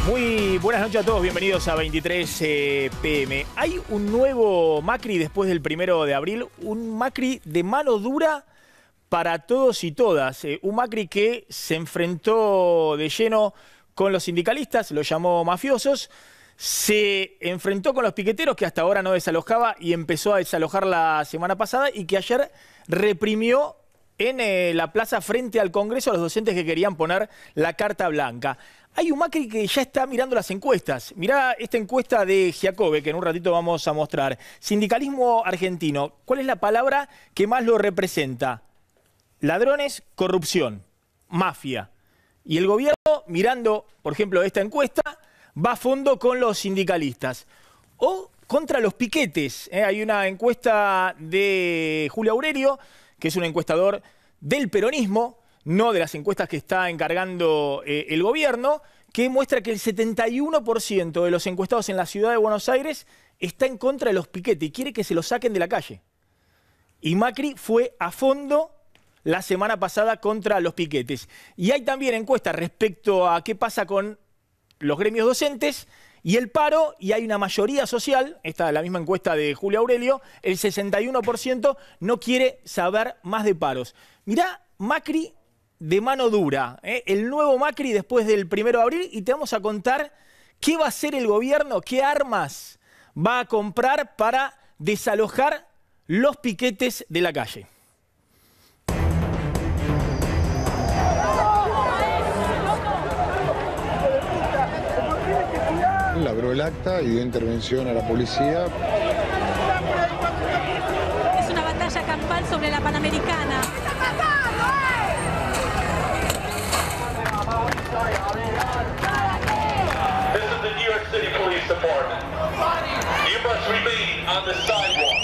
Muy buenas noches a todos, bienvenidos a 23 PM. Hay un nuevo Macri después del 1 de abril, un Macri de mano dura para todos y todas. Un Macri que se enfrentó de lleno con los sindicalistas, los llamó mafiosos, se enfrentó con los piqueteros que hasta ahora no desalojaba y empezó a desalojar la semana pasada y que ayer reprimió en la plaza frente al Congreso a los docentes que querían poner la carta blanca. Hay un Macri que ya está mirando las encuestas. Mirá esta encuesta de Giacobbe, que en un ratito vamos a mostrar. Sindicalismo argentino, ¿cuál es la palabra que más lo representa? Ladrones, corrupción, mafia. Y el gobierno, mirando, por ejemplo, esta encuesta, va a fondo con los sindicalistas. O contra los piquetes. Hay una encuesta de Julio Aurelio, que es un encuestador del peronismo, no de las encuestas que está encargando el gobierno, que muestra que el 71% de los encuestados en la ciudad de Buenos Aires está en contra de los piquetes y quiere que se los saquen de la calle. Y Macri fue a fondo la semana pasada contra los piquetes. Y hay también encuestas respecto a qué pasa con los gremios docentes y el paro, y hay una mayoría social, esta es la misma encuesta de Julio Aurelio, el 61% no quiere saber más de paros. Mirá, Macri de mano dura, el nuevo Macri después del 1 de abril, y te vamos a contar qué va a hacer el gobierno, qué armas va a comprar para desalojar los piquetes de la calle. Labró el acta y dio intervención a la policía. Es una batalla campal sobre la Panamericana. This is the New York City Police Department. You must remain on the sidewalk.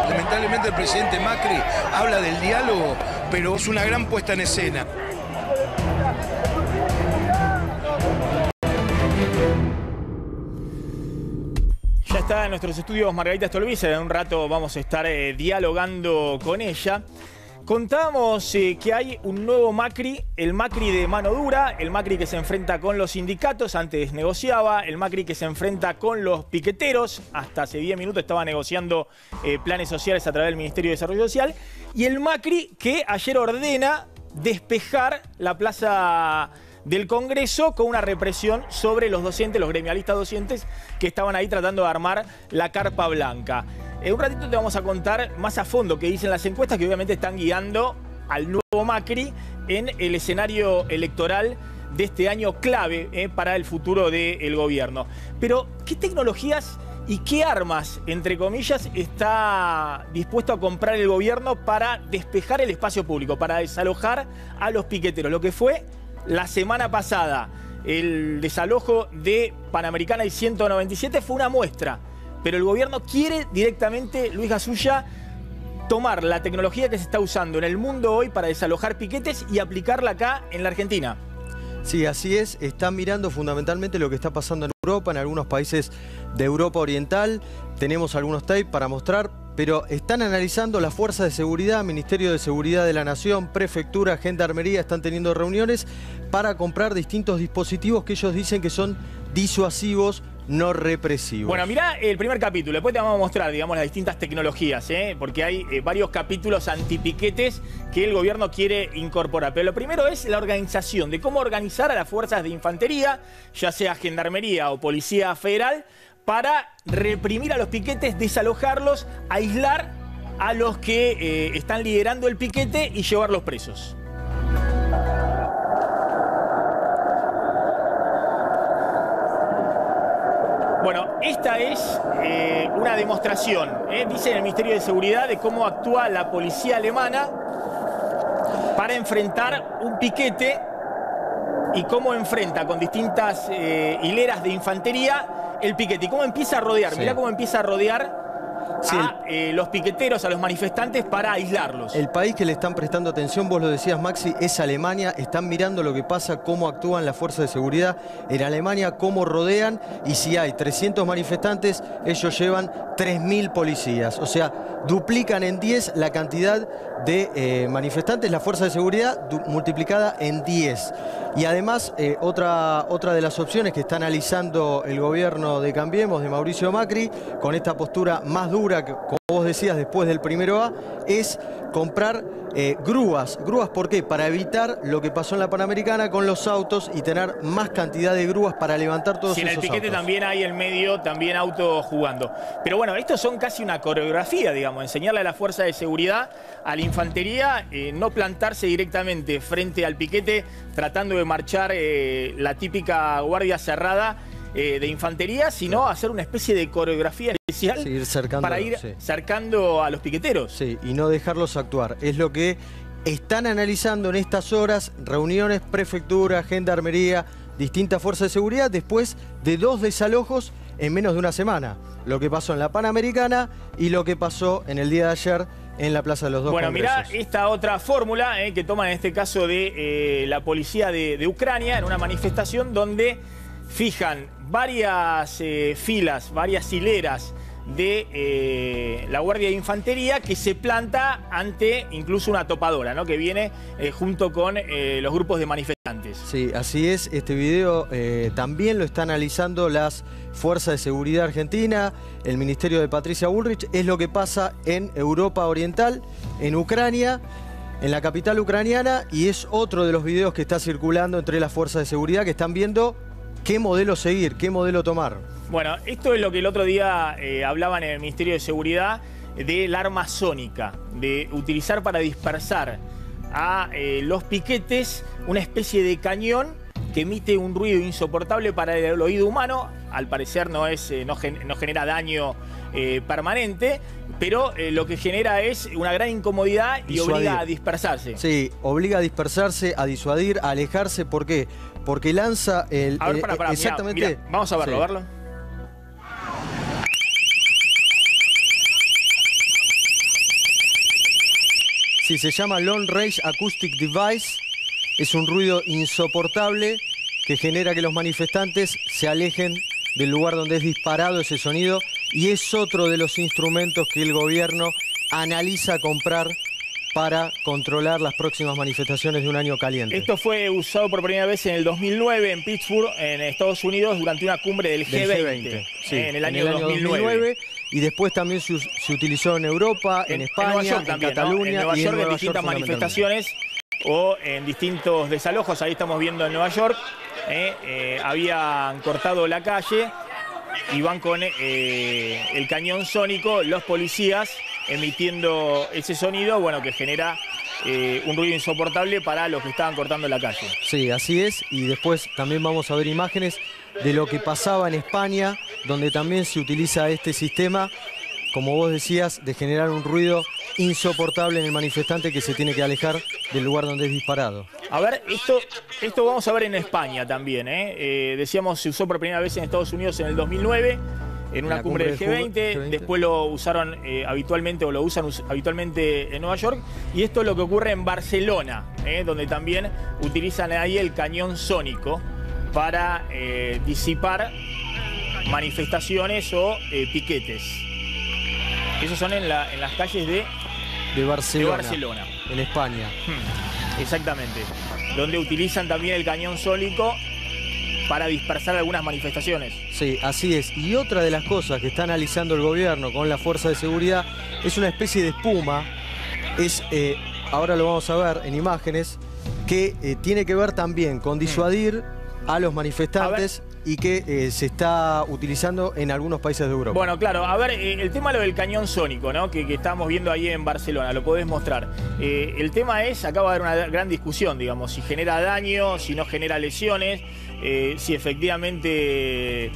Lamentablemente el presidente Macri habla del diálogo, pero es una gran puesta en escena. Ya está en nuestros estudios Margarita Stolbizer, en un rato vamos a estar dialogando con ella. Contábamos que hay un nuevo Macri, el Macri de mano dura, el Macri que se enfrenta con los sindicatos, antes negociaba, el Macri que se enfrenta con los piqueteros, hasta hace 10 minutos estaba negociando planes sociales a través del Ministerio de Desarrollo Social, y el Macri que ayer ordena despejar la plaza del Congreso con una represión sobre los docentes, los gremialistas docentes que estaban ahí tratando de armar la carpa blanca. En un ratito te vamos a contar más a fondo qué dicen las encuestas que obviamente están guiando al nuevo Macri en el escenario electoral de este año clave para el futuro del gobierno. Pero, ¿qué tecnologías y qué armas, entre comillas, está dispuesto a comprar el gobierno para despejar el espacio público, para desalojar a los piqueteros? Lo que fue la semana pasada, el desalojo de Panamericana y 197 fue una muestra, pero el gobierno quiere directamente, Luis Gasulla, tomar la tecnología que se está usando en el mundo hoy para desalojar piquetes y aplicarla acá en la Argentina. Sí, así es. Están mirando fundamentalmente lo que está pasando en Europa, en algunos países de Europa Oriental. Tenemos algunos tapes para mostrar, pero están analizando las fuerzas de seguridad, Ministerio de Seguridad de la Nación, Prefectura, Gendarmería, están teniendo reuniones para comprar distintos dispositivos que ellos dicen que son disuasivos, no represivos. Bueno, mirá el primer capítulo, después te vamos a mostrar, digamos, las distintas tecnologías, porque hay varios capítulos antipiquetes que el gobierno quiere incorporar. Pero lo primero es la organización, de cómo organizar a las fuerzas de infantería, ya sea Gendarmería o Policía Federal, para reprimir a los piquetes, desalojarlos, aislar a los que están liderando el piquete y llevarlos presos. Bueno, esta es una demostración, dice el Ministerio de Seguridad, de cómo actúa la policía alemana para enfrentar un piquete y cómo enfrenta con distintas hileras de infantería el piquete y cómo empieza a rodear. Sí. Mirá cómo empieza a rodear Sí, a los piqueteros, a los manifestantes para aislarlos. El país que le están prestando atención, vos lo decías, Maxi, es Alemania. Están mirando lo que pasa, cómo actúan las fuerzas de seguridad en Alemania, cómo rodean, y si hay 300 manifestantes, ellos llevan 3.000 policías. O sea, duplican en 10 la cantidad de manifestantes, la fuerza de seguridad multiplicada en 10. Y además, otra de las opciones que está analizando el gobierno de Cambiemos, de Mauricio Macri, con esta postura más dura, que, como vos decías, después del primero A, es comprar grúas. ¿Grúas por qué? Para evitar lo que pasó en la Panamericana con los autos y tener más cantidad de grúas para levantar todos esos autos. En el piquete también hay el medio, también autos jugando. Pero bueno, estos son casi una coreografía, digamos, enseñarle a la fuerza de seguridad, a la infantería, no plantarse directamente frente al piquete tratando de marchar la típica guardia cerrada de infantería, sino hacer una especie de coreografía especial para ir cercando a los piqueteros. Sí, y no dejarlos actuar. Es lo que están analizando en estas horas, reuniones, prefectura, gendarmería, distintas fuerzas de seguridad, después de 2 desalojos en menos de una semana. Lo que pasó en la Panamericana y lo que pasó en el día de ayer en la Plaza de los Dos Congresos. Mirá esta otra fórmula que toman en este caso de la policía de Ucrania en una manifestación donde fijan varias filas, varias hileras de la Guardia de Infantería que se planta ante incluso una topadora, ¿no? Que viene junto con los grupos de manifestantes. Sí, así es. Este video también lo está analizando las Fuerzas de Seguridad Argentina, el Ministerio de Patricia Bullrich. Es lo que pasa en Europa Oriental, en Ucrania, en la capital ucraniana, y es otro de los videos que está circulando entre las Fuerzas de Seguridad que están viendo qué modelo seguir, qué modelo tomar. Bueno, esto es lo que el otro día hablaban en el Ministerio de Seguridad del arma sónica, de utilizar para dispersar a los piquetes una especie de cañón que emite un ruido insoportable para el oído humano. Al parecer no genera daño permanente, pero lo que genera es una gran incomodidad y obliga a dispersarse. Sí, obliga a dispersarse, a disuadir, a alejarse. ¿Por qué? Porque lanza el... A ver, exactamente. Mirá, vamos a verlo, sí. a verlo. Sí, se llama Long Range Acoustic Device. Es un ruido insoportable que genera que los manifestantes se alejen del lugar donde es disparado ese sonido, y es otro de los instrumentos que el gobierno analiza comprar para controlar las próximas manifestaciones de un año caliente. Esto fue usado por primera vez en el 2009 en Pittsburgh, en Estados Unidos, durante una cumbre del G20. Sí, en el año 2009. Y después también se utilizó en Europa, en España, Nueva York también, Cataluña, en Nueva York, en distintas manifestaciones o en distintos desalojos. Ahí estamos viendo en Nueva York. Habían cortado la calle y van con el cañón sónico, los policías emitiendo ese sonido, bueno, que genera un ruido insoportable para los que estaban cortando la calle. Sí, así es. Y después también vamos a ver imágenes de lo que pasaba en España, donde también se utiliza este sistema, como vos decías, de generar un ruido insoportable en el manifestante que se tiene que alejar del lugar donde es disparado. A ver, esto vamos a ver en España también. Decíamos, se usó por primera vez en Estados Unidos en el 2009, en una cumbre del G20. Después lo usaron habitualmente, o lo usan habitualmente en Nueva York. Y esto es lo que ocurre en Barcelona, donde también utilizan ahí el cañón sónico para disipar manifestaciones o piquetes. Esos son en las calles de Barcelona, en España. Exactamente. Donde utilizan también el cañón sónico para dispersar algunas manifestaciones. Sí, así es. Y otra de las cosas que está analizando el gobierno con la fuerza de seguridad es una especie de espuma. Ahora lo vamos a ver en imágenes, que tiene que ver también con disuadir a los manifestantes y que se está utilizando en algunos países de Europa. Bueno, claro, a ver, el tema lo del cañón sónico, ¿no? Que estamos viendo ahí en Barcelona, lo podés mostrar. El tema es, acá va a haber una gran discusión, digamos, si genera daño, si no genera lesiones, si efectivamente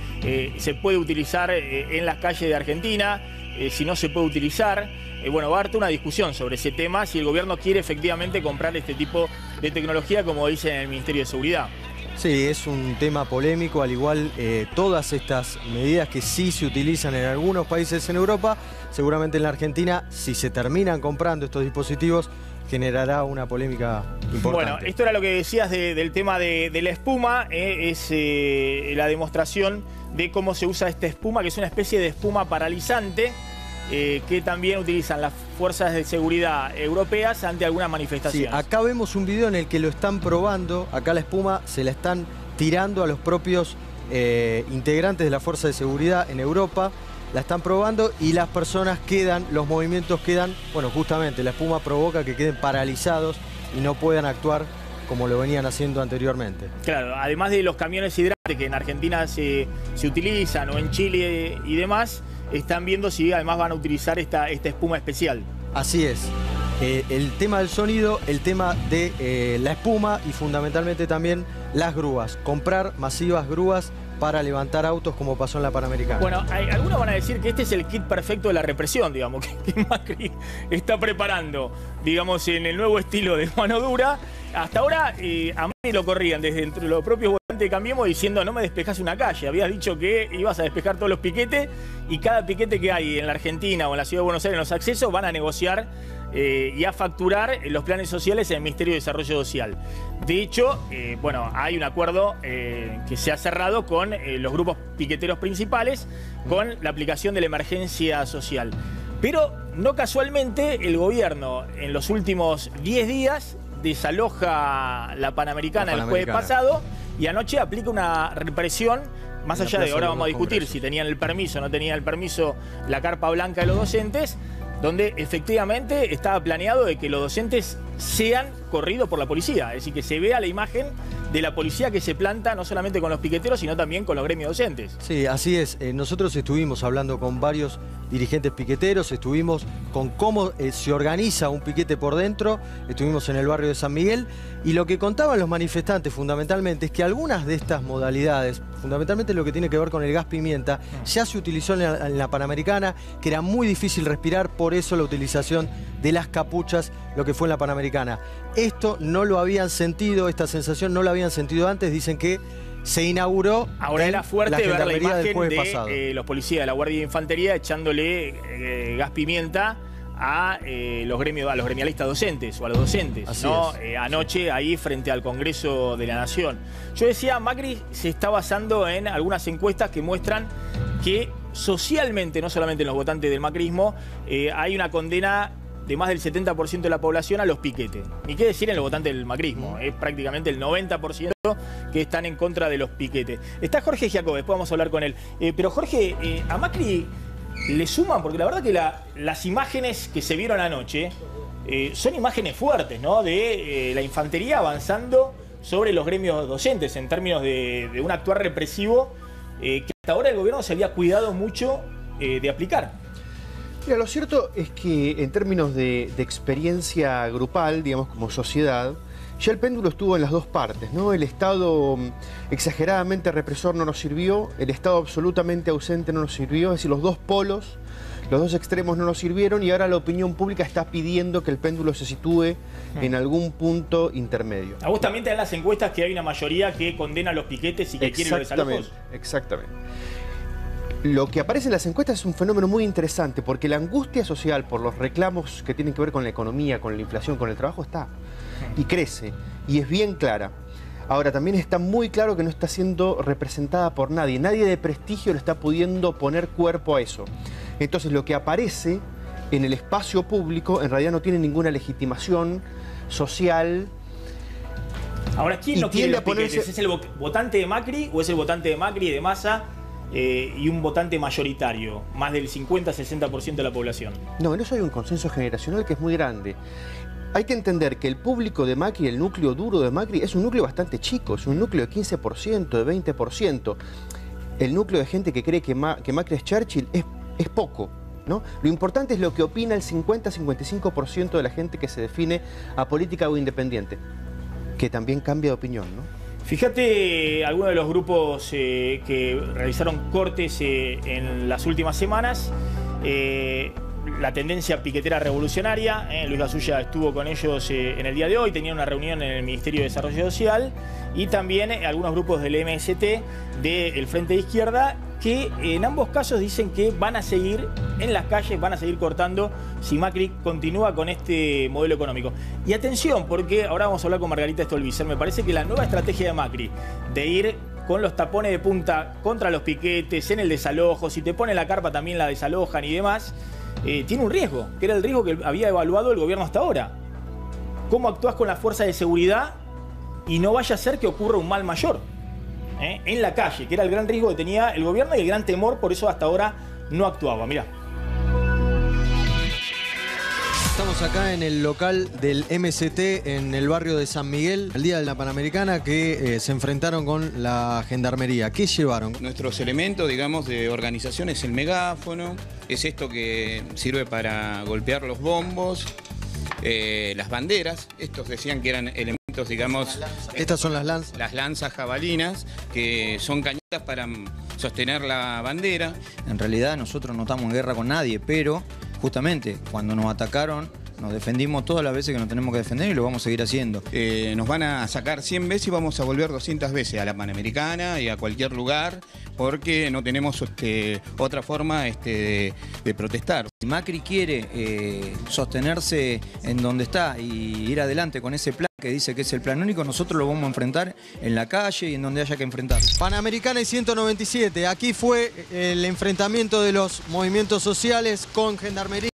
se puede utilizar en las calles de Argentina, si no se puede utilizar. Bueno, va a haber una discusión sobre ese tema, si el gobierno quiere efectivamente comprar este tipo de tecnología, como dice en el Ministerio de Seguridad. Sí, es un tema polémico, al igual todas estas medidas que sí se utilizan en algunos países en Europa, seguramente en la Argentina, si se terminan comprando estos dispositivos, generará una polémica importante. Bueno, esto era lo que decías del tema de la espuma, es la demostración de cómo se usa esta espuma, que es una especie de espuma paralizante, que también utilizan las fuerzas de seguridad europeas ante algunas manifestaciones. Sí, acá vemos un video en el que lo están probando, acá la espuma se la están tirando a los propios integrantes de la fuerza de seguridad en Europa, la están probando y las personas quedan, los movimientos quedan, bueno, justamente la espuma provoca que queden paralizados y no puedan actuar como lo venían haciendo anteriormente. Claro, además de los camiones hidrantes que en Argentina se utilizan o en Chile y demás, están viendo si además van a utilizar esta espuma especial. Así es. El tema del sonido, el tema de la espuma y fundamentalmente también las grúas. Comprar masivas grúas para levantar autos como pasó en la Panamericana. Bueno, algunos van a decir que este es el kit perfecto de la represión, digamos, que Macri está preparando, digamos, en el nuevo estilo de mano dura. Hasta ahora a Macri lo corrían desde entre los propios votantes de Cambiemos diciendo no me despejás una calle. Habías dicho que ibas a despejar todos los piquetes y cada piquete que hay en la Argentina o en la Ciudad de Buenos Aires en los accesos van a negociar y a facturar los planes sociales en el Ministerio de Desarrollo Social. De hecho, bueno, hay un acuerdo que se ha cerrado con los grupos piqueteros principales con la aplicación de la emergencia social. Pero no casualmente el gobierno en los últimos 10 días desaloja la Panamericana el jueves pasado y anoche aplica una represión, más allá de ahora vamos a discutir si tenían el permiso o no tenían el permiso la carpa blanca de los docentes, donde efectivamente estaba planeado de que los docentes sean corridos por la policía, es decir, que se vea la imagen de la policía que se planta no solamente con los piqueteros, sino también con los gremios docentes. Sí, así es. Nosotros estuvimos hablando con varios dirigentes piqueteros, estuvimos con cómo se organiza un piquete por dentro, estuvimos en el barrio de San Miguel, y lo que contaban los manifestantes fundamentalmente es que algunas de estas modalidades, fundamentalmente lo que tiene que ver con el gas pimienta, ya se utilizó en la Panamericana, que era muy difícil respirar, por eso la utilización de las capuchas, lo que fue en la Panamericana. Esto no lo habían sentido, esta sensación no la habían sentido antes, dicen que se inauguró. Ahora era fuerte ver la imagen de los policías de la Guardia de Infantería echándole gas pimienta a los gremialistas docentes o a los docentes, ¿no? Anoche ahí frente al Congreso de la Nación. Yo decía, Macri se está basando en algunas encuestas que muestran que socialmente, no solamente en los votantes del macrismo, hay una condena de más del 70% de la población a los piquetes. Ni qué decir en los votantes del macrismo, es prácticamente el 90% que están en contra de los piquetes. Está Jorge Giacobbe, después vamos a hablar con él. Pero Jorge, a Macri le suman, porque la verdad que las imágenes que se vieron anoche son imágenes fuertes, ¿no? De la infantería avanzando sobre los gremios docentes en términos de un actuar represivo que hasta ahora el gobierno se había cuidado mucho de aplicar. Mira, lo cierto es que en términos de experiencia grupal, digamos como sociedad, ya el péndulo estuvo en las dos partes, ¿no? El Estado exageradamente represor no nos sirvió, el Estado absolutamente ausente no nos sirvió, es decir, los dos polos, los dos extremos no nos sirvieron y ahora la opinión pública está pidiendo que el péndulo se sitúe en algún punto intermedio. A vos también te dan las encuestas que hay una mayoría que condena los piquetes y que quiere los desalojos. Exactamente. Lo que aparece en las encuestas es un fenómeno muy interesante porque la angustia social por los reclamos que tienen que ver con la economía, con la inflación, con el trabajo está y crece y es bien clara. Ahora también está muy claro que no está siendo representada por nadie. Nadie de prestigio le está pudiendo poner cuerpo a eso. Entonces lo que aparece en el espacio público en realidad no tiene ninguna legitimación social. Ahora, ¿quién no quiere los piquetes? ¿Es el votante de Macri o es el votante de Macri y de Massa? Y un votante mayoritario, más del 50-60% de la población. No, en eso hay un consenso generacional que es muy grande. Hay que entender que el público de Macri, el núcleo duro de Macri, es un núcleo bastante chico, es un núcleo de 15%, de 20%. El núcleo de gente que cree que Macri es Churchill es poco, ¿no? Lo importante es lo que opina el 50-55% de la gente que se define apolítica o independiente, que también cambia de opinión, ¿no? Fíjate algunos de los grupos que realizaron cortes en las últimas semanas. la tendencia piquetera revolucionaria. Luis Gasulla estuvo con ellos en el día de hoy, tenía una reunión en el Ministerio de Desarrollo Social y también algunos grupos del MST, del Frente de Izquierda, que en ambos casos dicen que van a seguir en las calles, van a seguir cortando si Macri continúa con este modelo económico. Y atención, porque ahora vamos a hablar con Margarita Stolbizer. Me parece que la nueva estrategia de Macri de ir con los tapones de punta contra los piquetes, en el desalojo, si te ponen la carpa también la desalojan y demás, tiene un riesgo, que era el riesgo que había evaluado el gobierno hasta ahora. ¿Cómo actúas con la fuerza de seguridad y no vaya a ser que ocurra un mal mayor en la calle, que era el gran riesgo que tenía el gobierno y el gran temor, por eso hasta ahora no actuaba? Mirá. Estamos acá en el local del MST en el barrio de San Miguel, el día de la Panamericana, que se enfrentaron con la gendarmería. ¿Qué llevaron? Nuestros elementos, digamos, de organización es el megáfono, es esto que sirve para golpear los bombos, las banderas. Estos decían que eran elementos, digamos... Estas son las lanzas. Las lanzas jabalinas, que son cañotas para sostener la bandera. En realidad nosotros no estamos en guerra con nadie, pero justamente cuando nos atacaron nos defendimos todas las veces que nos tenemos que defender y lo vamos a seguir haciendo. Nos van a sacar 100 veces y vamos a volver 200 veces a la Panamericana y a cualquier lugar porque no tenemos otra forma de protestar. Si Macri quiere sostenerse en donde está y ir adelante con ese plan que dice que es el plan único, nosotros lo vamos a enfrentar en la calle y en donde haya que enfrentar. Panamericana y 197, aquí fue el enfrentamiento de los movimientos sociales con gendarmería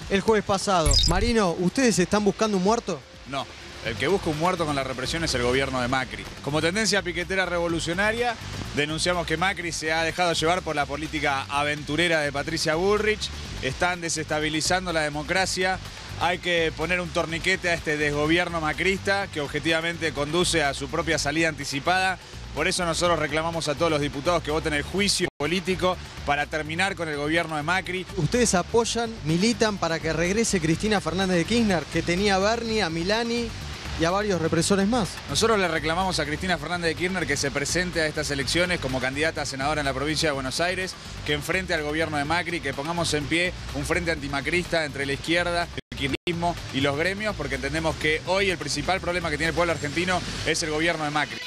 el jueves pasado. Marino, ¿ustedes están buscando un muerto? No. El que busca un muerto con la represión es el gobierno de Macri. Como tendencia piquetera revolucionaria, denunciamos que Macri se ha dejado llevar por la política aventurera de Patricia Bullrich. Están desestabilizando la democracia. Hay que poner un torniquete a este desgobierno macrista que objetivamente conduce a su propia salida anticipada. Por eso nosotros reclamamos a todos los diputados que voten el juicio político para terminar con el gobierno de Macri. ¿Ustedes apoyan, militan para que regrese Cristina Fernández de Kirchner, que tenía a Bernie, a Milani y a varios represores más? Nosotros le reclamamos a Cristina Fernández de Kirchner que se presente a estas elecciones como candidata a senadora en la provincia de Buenos Aires, que enfrente al gobierno de Macri, que pongamos en pie un frente antimacrista entre la izquierda, el kirchnerismo y los gremios, porque entendemos que hoy el principal problema que tiene el pueblo argentino es el gobierno de Macri.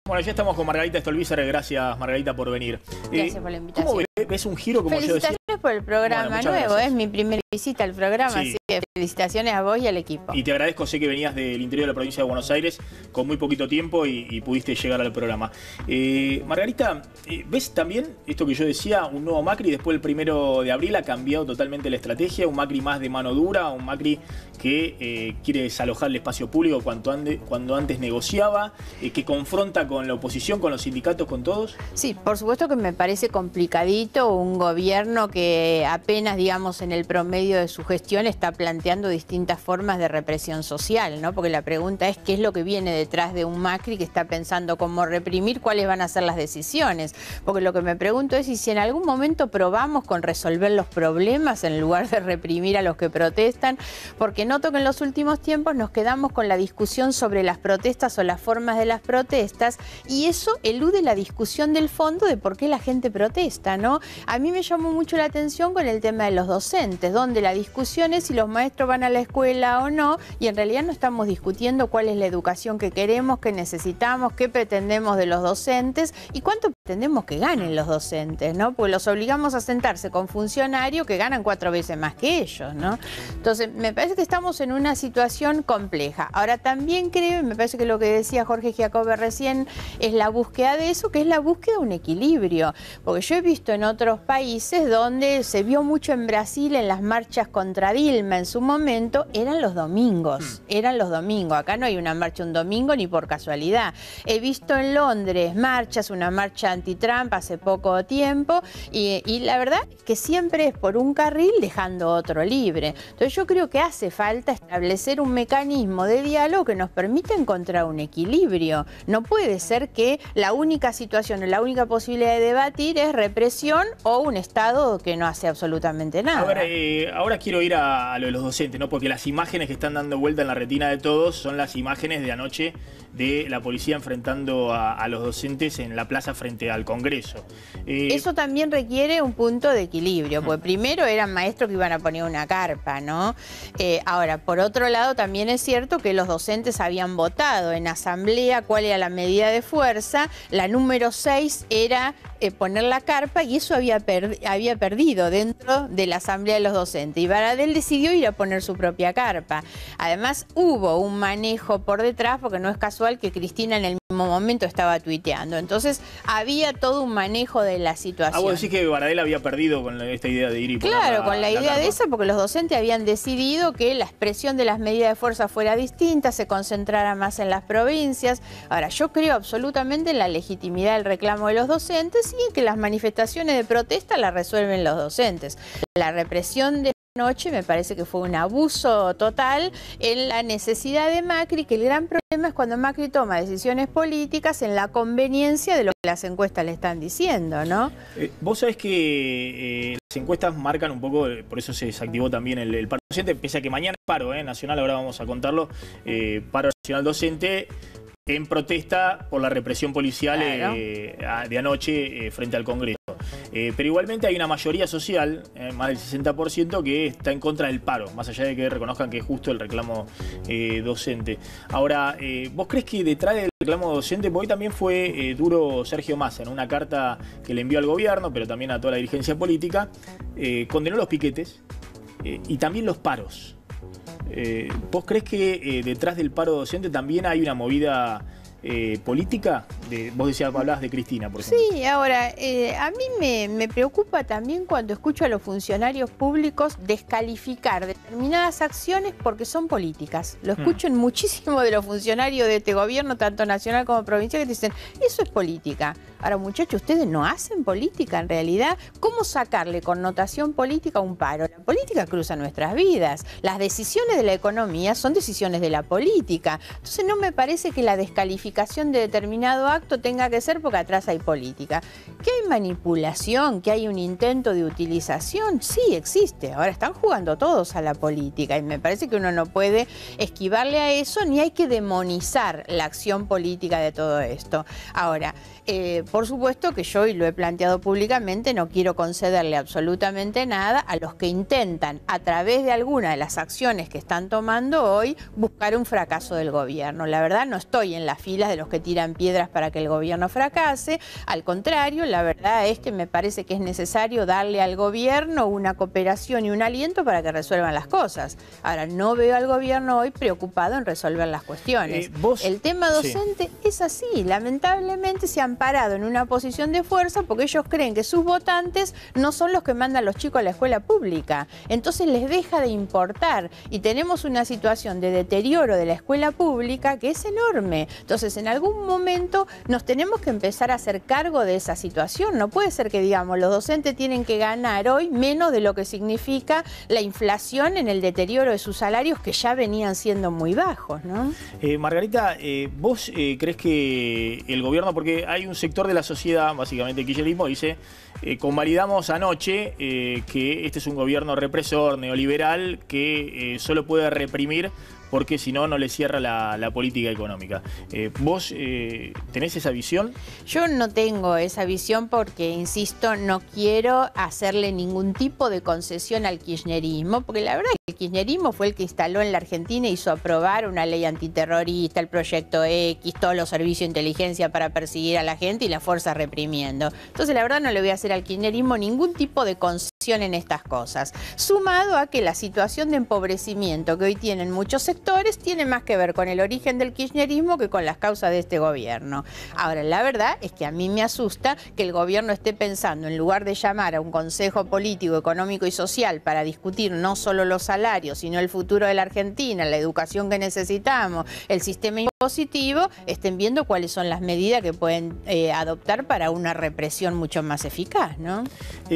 Bueno, ya estamos con Margarita Stolbizer. Gracias, Margarita, por venir. Gracias por la invitación. ¿Cómo ves un giro, como yo decía? Felicitaciones por el programa nuevo. Es mi primera visita al programa, Sí. así que felicitaciones a vos y al equipo. Y te agradezco, sé que venías del interior de la provincia de Buenos Aires con muy poquito tiempo y pudiste llegar al programa. Margarita, ¿ves también esto que yo decía? Un nuevo Macri después del 1 de abril ha cambiado totalmente la estrategia, un Macri más de mano dura, un Macri que quiere desalojar el espacio público cuando antes negociaba, que confronta con la oposición, con los sindicatos, con todos. Sí, por supuesto que me parece complicadito un gobierno que apenas, digamos, en el promedio de su gestión está planteando distintas formas de represión social, ¿no? Porque la pregunta es qué es lo que viene detrás de un Macri que está pensando cómo reprimir, cuáles van a ser las decisiones. Porque lo que me pregunto es si en algún momento probamos con resolver los problemas en lugar de reprimir a los que protestan, porque noto que en los últimos tiempos nos quedamos con la discusión sobre las protestas o las formas de las protestas y eso elude la discusión del fondo de por qué la gente protesta, ¿no? A mí me llamó mucho la atención con el tema de los docentes, donde la discusión es si los maestros van a la escuela o no, y en realidad no estamos discutiendo cuál es la educación que queremos, que necesitamos, qué pretendemos de los docentes y cuánto pretendemos que ganen los docentes, ¿no? Porque los obligamos a sentarse con funcionarios que ganan 4 veces más que ellos, ¿no? Entonces, me parece que estamos en una situación compleja. Ahora, también creo, y me parece que lo que decía Jorge Giacobbe recién, es la búsqueda de eso, que es la búsqueda de un equilibrio. Porque yo he visto en otros países donde se vio mucho en Brasil en las marchas contra Dilma en su momento, eran los domingos. Eran los domingos. Acá no hay una marcha un domingo ni por casualidad. He visto en Londres marchas, una marcha anti-Trump hace poco tiempo, y la verdad es que siempre es por un carril dejando otro libre. Entonces yo creo que hace falta establecer un mecanismo de diálogo que nos permita encontrar un equilibrio. No puede ser que la única situación o la única posibilidad de debatir es represión o un Estado que no hace absolutamente nada. A ver, ahora quiero ir a lo de los docentes, ¿no? Porque las imágenes que están dando vuelta en la retina de todos son las imágenes de anoche de la policía enfrentando a los docentes en la plaza frente al Congreso. Eso también requiere un punto de equilibrio, porque primero eran maestros que iban a poner una carpa, ¿no? Ahora, por otro lado, también es cierto que los docentes habían votado en asamblea cuál era la medida de fuerza. La número 6 era poner la carpa, y eso había perdido dentro de la asamblea de los docentes. Y Baradel decidió ir a poner su propia carpa. Además, hubo un manejo por detrás, porque no es casual que Cristina en el mismo momento estaba tuiteando. Entonces, había todo un manejo de la situación. Vos decís que Baradel había perdido con esta idea de ir y poner Claro, con la idea carpa. de esa, porque los docentes habían decidido que la expresión de las medidas de fuerza fuera distinta, se concentrara más en las provincias. Ahora, yo creo absolutamente en la legitimidad del reclamo de los docentes y en que las manifestaciones de protesta las resuelven los docentes. La represión de noche me parece que fue un abuso total en la necesidad de Macri, que el gran problema es cuando Macri toma decisiones políticas en la conveniencia de lo que las encuestas le están diciendo, ¿no? Vos sabés que las encuestas marcan un poco, por eso se desactivó también el paro docente, pese a que mañana es paro nacional, ahora vamos a contarlo, paro nacional docente, en protesta por la represión policial de anoche frente al Congreso. Pero igualmente hay una mayoría social, más del 60%, que está en contra del paro, más allá de que reconozcan que es justo el reclamo docente. Ahora, ¿vos crees que detrás del reclamo docente, porque hoy también fue duro Sergio Massa, en una carta que le envió al gobierno, pero también a toda la dirigencia política, condenó los piquetes y también los paros? ¿Vos crees que detrás del paro docente también hay una movida política? Vos decías, hablabas de Cristina, por ejemplo. Sí, ahora, a mí me preocupa también cuando escucho a los funcionarios públicos descalificar determinadas acciones porque son políticas. Lo escucho en muchísimos de los funcionarios de este gobierno, tanto nacional como provincial, que dicen, eso es política. Ahora, muchachos, ustedes no hacen política en realidad. ¿Cómo sacarle connotación política a un paro? La política cruza nuestras vidas. Las decisiones de la economía son decisiones de la política. Entonces no me parece que la descalificación de determinado acto tenga que ser porque atrás hay política. ¿Que hay manipulación? ¿Que hay un intento de utilización? Sí, existe. Ahora están jugando todos a la política y me parece que uno no puede esquivarle a eso, ni hay que demonizar la acción política de todo esto. Ahora, por supuesto que yo, y lo he planteado públicamente, no quiero concederle absolutamente nada a los que intentan, a través de alguna de las acciones que están tomando hoy, buscar un fracaso del gobierno. La verdad, no estoy en las filas de los que tiran piedras para que el gobierno fracase. Al contrario, la verdad es que me parece que es necesario darle al gobierno una cooperación y un aliento para que resuelvan las cosas. Ahora, no veo al gobierno hoy preocupado en resolver las cuestiones. El tema docente es así. Lamentablemente se han parado en una posición de fuerza porque ellos creen que sus votantes no son los que mandan a los chicos a la escuela pública. Entonces les deja de importar y tenemos una situación de deterioro de la escuela pública que es enorme. Entonces en algún momento nos tenemos que empezar a hacer cargo de esa situación. No puede ser que digamos los docentes tienen que ganar hoy menos de lo que significa la inflación en el deterioro de sus salarios que ya venían siendo muy bajos, ¿no? Margarita, ¿vos crees que el gobierno, porque hay un sector de la sociedad, básicamente el kirchnerismo, dice, convalidamos anoche que este es un gobierno represor, neoliberal, que solo puede reprimir porque si no, no le cierra la política económica. ¿Vos tenés esa visión? Yo no tengo esa visión porque, insisto, no quiero hacerle ningún tipo de concesión al kirchnerismo, porque la verdad es que el kirchnerismo fue el que instaló en la Argentina, hizo aprobar una ley antiterrorista, el proyecto X, todos los servicios de inteligencia para perseguir a la gente y las fuerzas reprimiendo. Entonces, la verdad, no le voy a hacer al kirchnerismo ningún tipo de concesión en estas cosas. Sumado a que la situación de empobrecimiento que hoy tienen muchos sectores tiene más que ver con el origen del kirchnerismo que con las causas de este gobierno. Ahora, la verdad es que a mí me asusta que el gobierno esté pensando, en lugar de llamar a un consejo político, económico y social para discutir no solo los salarios, sino el futuro de la Argentina, la educación que necesitamos, el sistema impositivo, estén viendo cuáles son las medidas que pueden adoptar para una represión mucho más eficaz, ¿no?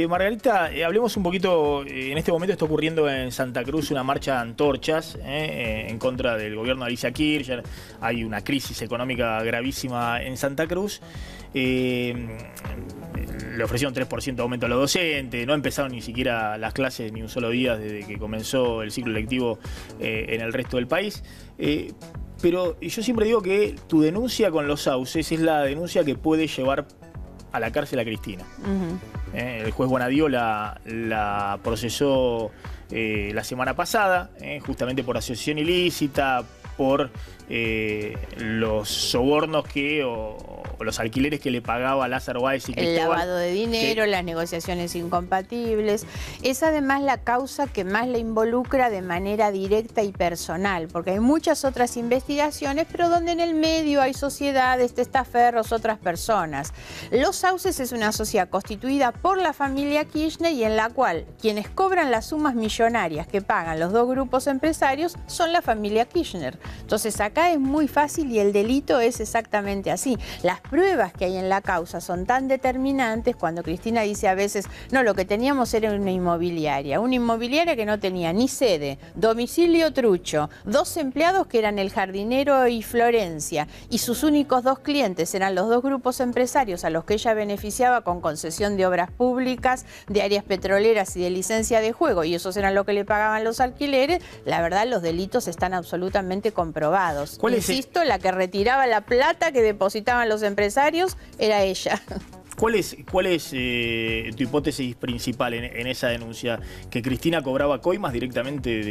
Margarita, hablemos un poquito, en este momento está ocurriendo en Santa Cruz una marcha de antorchas en contra del gobierno de Alicia Kirchner. Hay una crisis económica gravísima en Santa Cruz. Le ofrecieron 3% de aumento a los docentes, no empezaron ni siquiera las clases ni un solo día desde que comenzó el ciclo lectivo en el resto del país. Pero yo siempre digo que tu denuncia con los sauces es la denuncia que puede llevar a la cárcel a Cristina. El juez Bonadío la procesó la semana pasada, justamente por asociación ilícita, por los sobornos o los alquileres que le pagaba Lázaro Báez y Cristóbal. El lavado de dinero, las negociaciones incompatibles. Es además la causa que más le involucra de manera directa y personal, porque hay muchas otras investigaciones, pero donde en el medio hay sociedades, testaferros, otras personas. Los Sauces es una sociedad constituida por la familia Kirchner y en la cual quienes cobran las sumas millonarias que pagan los dos grupos empresarios son la familia Kirchner. Entonces acá es muy fácil y el delito es exactamente así. Las pruebas que hay en la causa son tan determinantes cuando Cristina dice a veces, no, lo que teníamos era una inmobiliaria que no tenía ni sede, domicilio trucho, 2 empleados que eran el jardinero y Florencia, y sus únicos 2 clientes eran los 2 grupos empresarios a los que ella beneficiaba con concesión de obras públicas, de áreas petroleras y de licencia de juego, y esos eran lo que le pagaban los alquileres. La verdad, los delitos están absolutamente comprobados. Insisto, la que retiraba la plata que depositaban los empresarios era ella. ¿Cuál es tu hipótesis principal en esa denuncia? ¿Que Cristina cobraba coimas directamente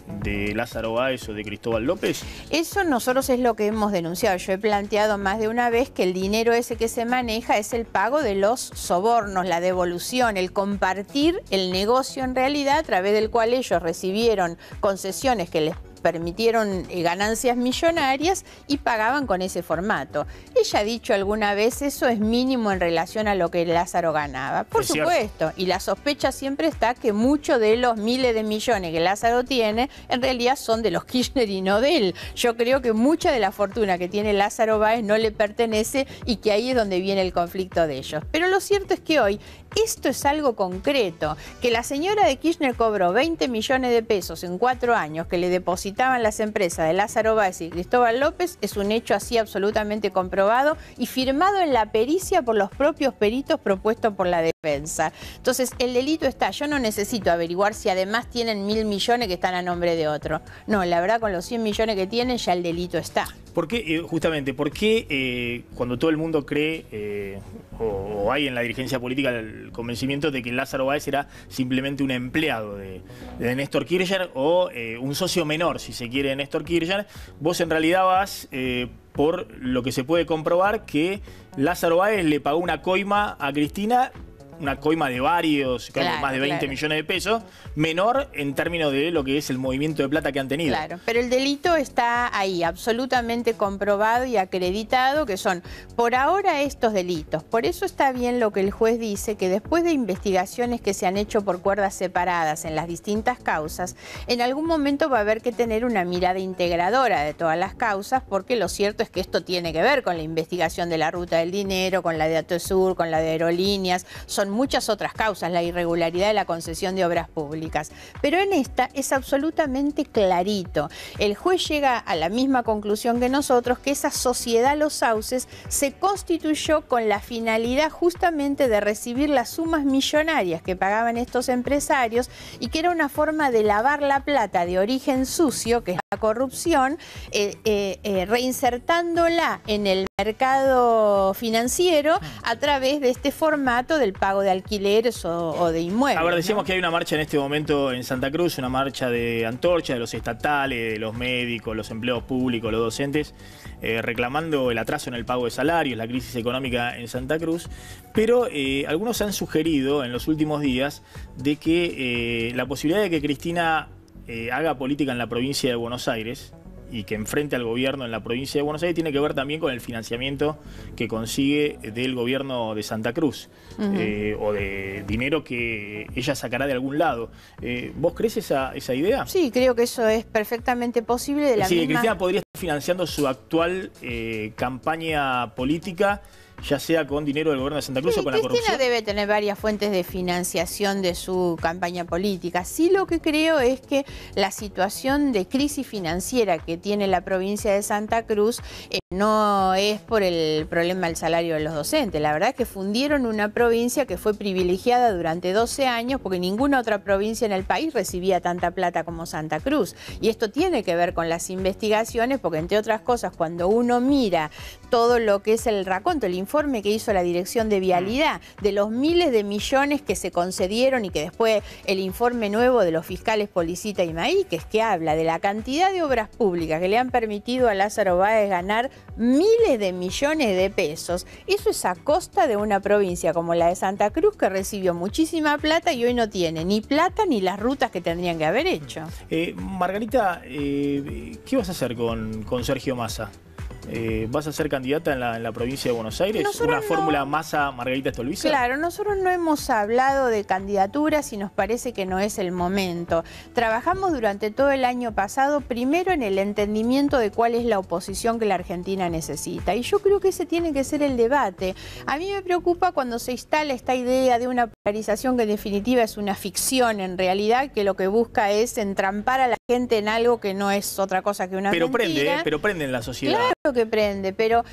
de Lázaro Báez o de Cristóbal López? Eso nosotros es lo que hemos denunciado. Yo he planteado más de una vez que el dinero ese que se maneja es el pago de los sobornos, la devolución, el compartir el negocio en realidad a través del cual ellos recibieron concesiones que les permitieron ganancias millonarias y pagaban con ese formato. Ella ha dicho alguna vez eso es mínimo en relación a lo que Lázaro ganaba. Por supuesto, y la sospecha siempre está que muchos de los miles de millones que Lázaro tiene en realidad son de los Kirchner y no de él. Yo creo que mucha de la fortuna que tiene Lázaro Báez no le pertenece y que ahí es donde viene el conflicto de ellos. Pero lo cierto es que hoy esto es algo concreto, que la señora de Kirchner cobró 20 millones de pesos en 4 años que le depositaban las empresas de Lázaro Báez y Cristóbal López, es un hecho así absolutamente comprobado y firmado en la pericia por los propios peritos propuestos por la defensa. Entonces, el delito está. Yo no necesito averiguar si además tienen 1.000 millones que están a nombre de otro. No, la verdad, con los 100 millones que tienen ya el delito está. ¿Por qué, justamente, por qué cuando todo el mundo cree o hay en la dirigencia política el convencimiento de que Lázaro Báez era simplemente un empleado de Néstor Kirchner o un socio menor, si se quiere, de Néstor Kirchner, vos en realidad vas por lo que se puede comprobar que Lázaro Báez le pagó una coima a Cristina, una coima de varios, claro, más de 20 millones de pesos, menor en términos de lo que es el movimiento de plata que han tenido. Claro, pero el delito está ahí, absolutamente comprobado y acreditado, que son por ahora estos delitos. Por eso está bien lo que el juez dice, que después de investigaciones que se han hecho por cuerdas separadas en las distintas causas, en algún momento va a haber que tener una mirada integradora de todas las causas, porque lo cierto es que esto tiene que ver con la investigación de la ruta del dinero, con la de Atosur, con la de aerolíneas, son muchas otras causas, la irregularidad de la concesión de obras públicas. Pero en esta es absolutamente clarito. El juez llega a la misma conclusión que nosotros, que esa sociedad Los Sauces se constituyó con la finalidad justamente de recibir las sumas millonarias que pagaban estos empresarios y que era una forma de lavar la plata de origen sucio, que es la corrupción, reinsertándola en el mercado financiero a través de este formato del pago de alquileres o de inmuebles. A ver, decíamos, ¿no?, que hay una marcha en este momento en Santa Cruz, una marcha de antorcha de los estatales, de los médicos, los empleados públicos, los docentes, reclamando el atraso en el pago de salarios, la crisis económica en Santa Cruz, pero algunos han sugerido en los últimos días de que la posibilidad de que Cristina haga política en la provincia de Buenos Aires y que enfrente al gobierno en la provincia de Buenos Aires tiene que ver también con el financiamiento que consigue del gobierno de Santa Cruz, o de dinero que ella sacará de algún lado. ¿Vos crees esa idea? Sí, creo que eso es perfectamente posible. De la misma... Cristina podría estar financiando su actual campaña política, ya sea con dinero del gobierno de Santa Cruz o con la corrupción. Cristina debe tener varias fuentes de financiación de su campaña política. Sí, lo que creo es que la situación de crisis financiera que tiene la provincia de Santa Cruz no es por el problema del salario de los docentes. La verdad es que fundieron una provincia que fue privilegiada durante 12 años porque ninguna otra provincia en el país recibía tanta plata como Santa Cruz. Y esto tiene que ver con las investigaciones porque, entre otras cosas, cuando uno mira todo lo que es el raconto, el informe que hizo la Dirección de Vialidad, de los miles de millones que se concedieron y que después el informe nuevo de los fiscales Policita y Maíquez, que habla de la cantidad de obras públicas que le han permitido a Lázaro Báez ganar miles de millones de pesos. Eso es a costa de una provincia como la de Santa Cruz, que recibió muchísima plata y hoy no tiene ni plata ni las rutas que tendrían que haber hecho. Margarita, ¿qué vas a hacer con Sergio Massa? ¿Vas a ser candidata en la provincia de Buenos Aires? Nosotros ¿Una no. fórmula Massa-Margarita Stolbizer? Claro, nosotros no hemos hablado de candidaturas y nos parece que no es el momento. Trabajamos durante todo el año pasado primero en el entendimiento de cuál es la oposición que la Argentina necesita. Y yo creo que ese tiene que ser el debate. A mí me preocupa cuando se instala esta idea de una polarización que en definitiva es una ficción en realidad, que lo que busca es entrampar a la gente en algo que no es otra cosa que una mentira. Pero prende en la sociedad. Claro que prende, pero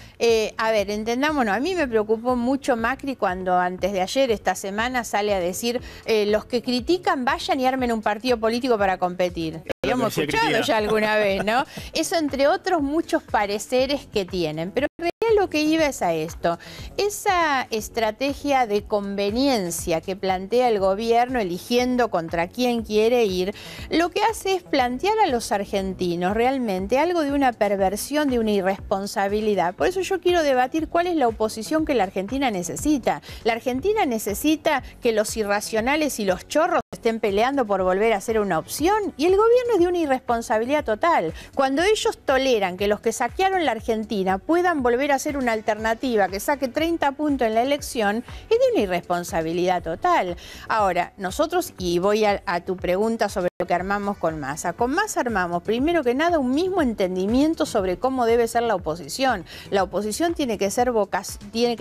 a ver, entendámonos, a mí me preocupó mucho Macri cuando antes de ayer, esta semana, sale a decir los que critican vayan y armen un partido político para competir. Habíamos escuchado ya alguna vez, ¿no? Eso entre otros muchos pareceres que tienen, pero en realidad lo que iba es a esto. Esa estrategia de conveniencia que plantea el gobierno eligiendo contra quién quiere ir, lo que hace es plantear a los argentinos realmente algo de una perversión, de una irresponsabilidad. Por eso yo quiero debatir cuál es la oposición que la Argentina necesita. La Argentina necesita que los irracionales y los chorros estén peleando por volver a ser una opción, y el gobierno es de una irresponsabilidad total. Cuando ellos toleran que los que saquearon la Argentina puedan volver a ser una alternativa que saque 30 puntos en la elección, es de una irresponsabilidad total. Ahora, nosotros, y voy a tu pregunta sobre lo que armamos con Massa. Con Massa armamos, primero que nada, un mismo entendimiento sobre cómo debe ser la oposición. La oposición tiene que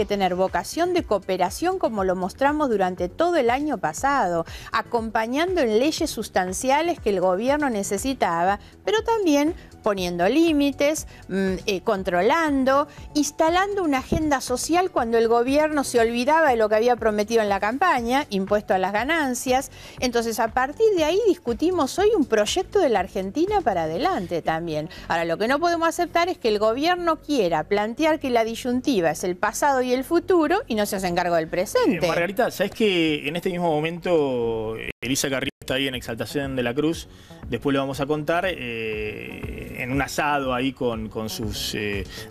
tener vocación de cooperación, como lo mostramos durante todo el año pasado, acompañando en leyes sustanciales que el gobierno necesitaba, pero también poniendo límites, controlando, instalando una agenda social cuando el gobierno se olvidaba de lo que había prometido en la campaña, impuesto a las ganancias. Entonces, a partir de ahí discutimos hoy un proyecto de la Argentina para adelante también. Ahora, lo que no podemos aceptar es que el gobierno quiera plantear que la disyuntiva es el pasado y el futuro y no se hacen cargo del presente. Margarita, ¿sabés que en este mismo momento Elisa Carrió está ahí en Exaltación de la Cruz? Después lo vamos a contar, en un asado ahí con sus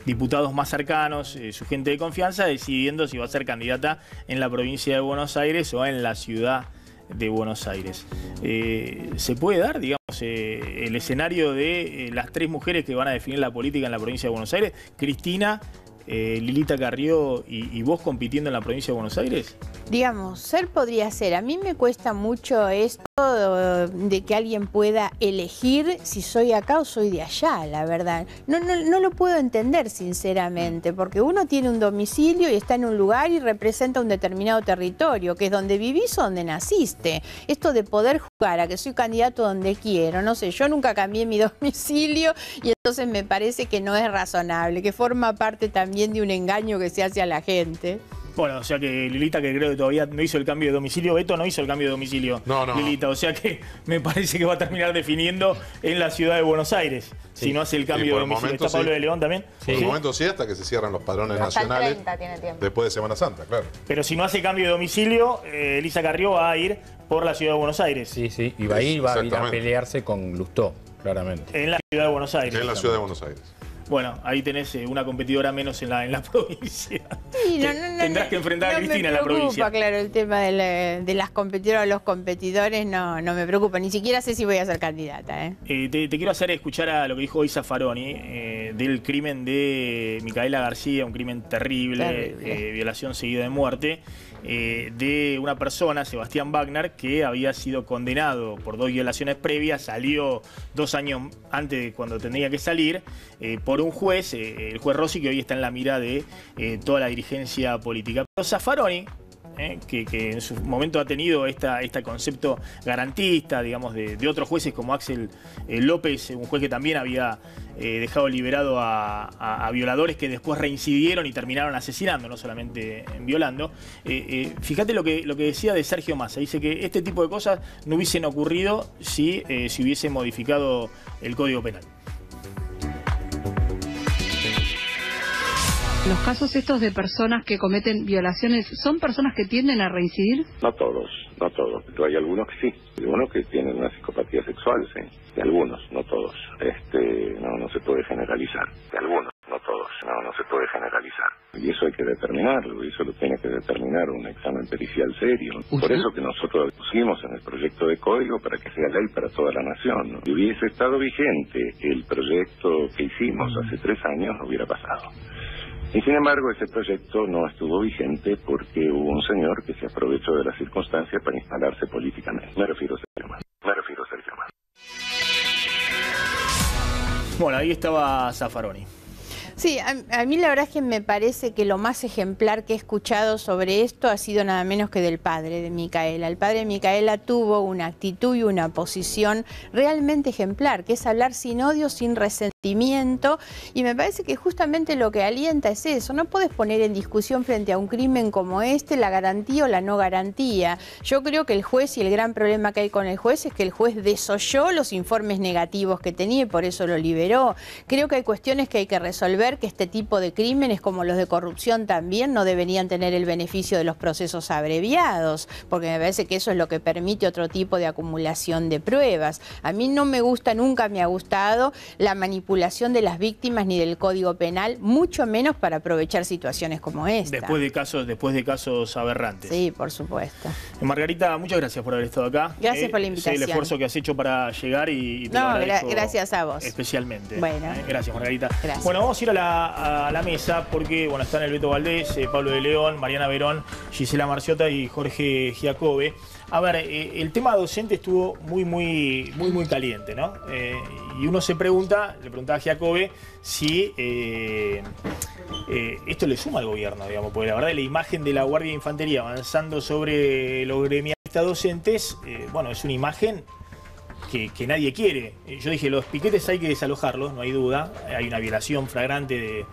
diputados más cercanos, su gente de confianza, decidiendo si va a ser candidata en la provincia de Buenos Aires o en la ciudad de Buenos Aires. ¿Se puede dar, digamos, el escenario de las tres mujeres que van a definir la política en la provincia de Buenos Aires? Cristina, Lilita Carrió y vos compitiendo en la provincia de Buenos Aires. Digamos, ser podría ser. A mí me cuesta mucho esto de que alguien pueda elegir si soy acá o soy de allá, la verdad. No lo puedo entender, sinceramente, porque uno tiene un domicilio y está en un lugar y representa un determinado territorio, que es donde vivís o donde naciste. Esto de poder jugar a que soy candidato donde quiero, no sé, yo nunca cambié mi domicilio y entonces me parece que no es razonable, que forma parte también de un engaño que se hace a la gente. Bueno, o sea que Lilita, que creo que todavía no hizo el cambio de domicilio, Beto no hizo el cambio de domicilio. No. Lilita, o sea que me parece que va a terminar definiendo en la ciudad de Buenos Aires, si no hace el cambio de domicilio. ¿Está Pablo de León también? Por el momento sí, hasta que se cierran los padrones nacionales. Hasta el 30 tiene tiempo. Después de Semana Santa, claro. Pero si no hace cambio de domicilio, Elisa Carrió va a ir por la ciudad de Buenos Aires. Sí, y va a ir a pelearse con Lustó, claramente. En la ciudad de Buenos Aires. En la ciudad de Buenos Aires. Bueno, ahí tenés una competidora menos en la provincia. Sí, Tendrás que enfrentar a Cristina en la provincia. Claro, el tema de las competidoras o los competidores no me preocupa. Ni siquiera sé si voy a ser candidata. Te quiero hacer escuchar a lo que dijo hoy Zaffaroni del crimen de Micaela García, un crimen terrible. Violación seguida de muerte, de una persona, Sebastián Wagner, que había sido condenado por 2 violaciones previas, salió 2 años antes de cuando tendría que salir, por un juez, el juez Rossi, que hoy está en la mira de toda la dirigencia política. Pero Zaffaroni, que en su momento ha tenido este concepto garantista, digamos, de otros jueces como Axel López, un juez que también había dejado liberado a violadores que después reincidieron y terminaron asesinando, no solamente violando. Fíjate lo que decía de Sergio Massa. Dice que este tipo de cosas no hubiesen ocurrido si hubiese modificado el Código Penal. Los casos estos de personas que cometen violaciones, ¿son personas que tienden a reincidir? No todos, pero hay algunos que sí. Hay algunos que tienen una psicopatía sexual, sí. De algunos, no todos. No se puede generalizar. De algunos, no todos. No se puede generalizar. Y eso hay que determinarlo, y eso lo tiene que determinar un examen pericial serio. Por eso que nosotros lo pusimos en el proyecto de código para que sea ley para toda la nación, ¿no? Si hubiese estado vigente el proyecto que hicimos hace 3 años, no hubiera pasado. Y sin embargo, ese proyecto no estuvo vigente porque hubo un señor que se aprovechó de las circunstancias para instalarse políticamente. Me refiero a Sergio Massa. Bueno, ahí estaba Zaffaroni. Sí, a mí la verdad es que me parece que lo más ejemplar que he escuchado sobre esto ha sido nada menos que del padre de Micaela. El padre de Micaela tuvo una actitud y una posición realmente ejemplar, que es hablar sin odio, sin resentimiento, y me parece que justamente lo que alienta es eso. No puedes poner en discusión frente a un crimen como este la garantía o la no garantía. Yo creo que el juez, y el gran problema que hay con el juez, es que el juez desoyó los informes negativos que tenía y por eso lo liberó. Creo que hay cuestiones que hay que resolver, que este tipo de crímenes, como los de corrupción también, no deberían tener el beneficio de los procesos abreviados, porque me parece que eso es lo que permite otro tipo de acumulación de pruebas. A mí no me gusta, nunca me ha gustado la manipulación de las víctimas ni del Código Penal, mucho menos para aprovechar situaciones como esta. Después de casos aberrantes. Sí, por supuesto. Margarita, muchas gracias por haber estado acá. Gracias por la invitación. Sé el esfuerzo que has hecho para llegar y te lo agradezco gracias a vos. Especialmente. Bueno. Gracias, Margarita. Gracias. Bueno, vamos a ir a la mesa porque bueno, están el Beto Valdés, Pablo de León, Mariana Verón, Gisela Marciota y Jorge Giacobbe. A ver, el tema docente estuvo muy caliente, ¿no? Y uno se pregunta, le preguntaba a Giacobbe si esto le suma al gobierno, digamos, porque la verdad la imagen de la Guardia de Infantería avanzando sobre los gremialistas docentes, bueno, es una imagen que nadie quiere. Yo dije, los piquetes hay que desalojarlos, no hay duda. Hay una violación flagrante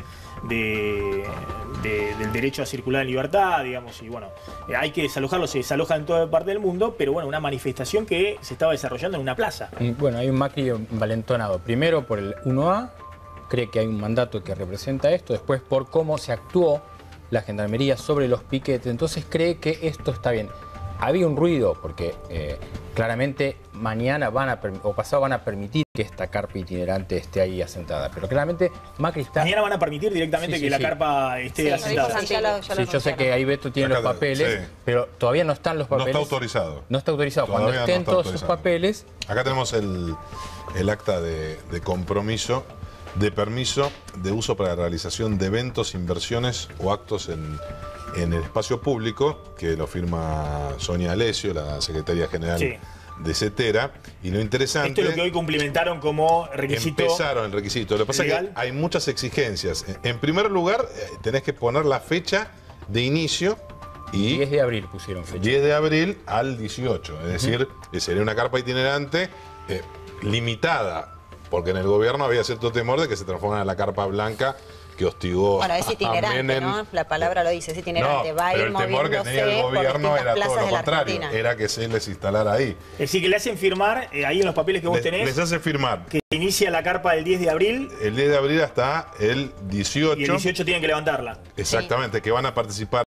del derecho a circular en libertad, digamos, y bueno, hay que desalojarlos, se desalojan en toda parte del mundo, pero bueno, una manifestación que se estaba desarrollando en una plaza. Bueno, hay un Macri envalentonado, primero por el 1A, cree que hay un mandato que representa esto, después por cómo se actuó la Gendarmería sobre los piquetes, entonces cree que esto está bien. Había un ruido porque claramente mañana o pasado van a permitir que esta carpa itinerante esté ahí asentada. Pero claramente Macri está... Mañana van a permitir directamente que la carpa esté asentada. Sí, yo sé que ahí Beto tiene los papeles, pero todavía no están los papeles. No está autorizado. No está autorizado. Cuando estén todos sus papeles... Acá tenemos el acta de compromiso de permiso de uso para la realización de eventos, inversiones o actos en el espacio público, que lo firma Sonia Alessio, la secretaria general de CETERA. Y lo interesante... Esto es lo que hoy cumplimentaron como requisito. Empezaron el requisito. Lo que pasa es que hay muchas exigencias. En primer lugar, tenés que poner la fecha de inicio. Y 10 de abril pusieron fecha. 10 de abril al 18. Es decir, sería una carpa itinerante limitada, porque en el gobierno había cierto temor de que se transformara en la carpa blanca que hostigó. Bueno, es itinerante, ¿no? La palabra lo dice, es itinerante. Va a ir moviéndose. Pero el temor que tenía el gobierno era todo lo contrario, era que se les instalara ahí. Es decir, que le hacen firmar, ahí en los papeles que vos tenés. Les hace firmar. Que inicia la carpa el 10 de abril. El 10 de abril hasta el 18. Y el 18 tienen que levantarla. Exactamente, que van a participar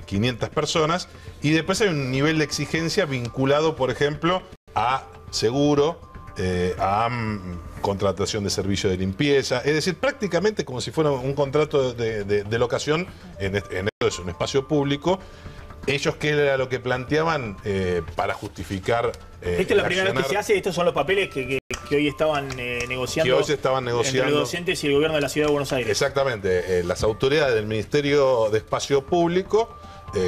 500 personas. Y después hay un nivel de exigencia vinculado, por ejemplo, a seguro, a contratación de servicio de limpieza, es decir, prácticamente como si fuera un contrato de locación en un espacio público. Ellos, ¿qué era lo que planteaban para justificar? Esta es la primera vez que se hace, estos son los papeles que hoy estaban negociando. Que hoy se estaban negociando entre los docentes y el gobierno de la Ciudad de Buenos Aires. Exactamente, las autoridades del Ministerio de Espacio Público,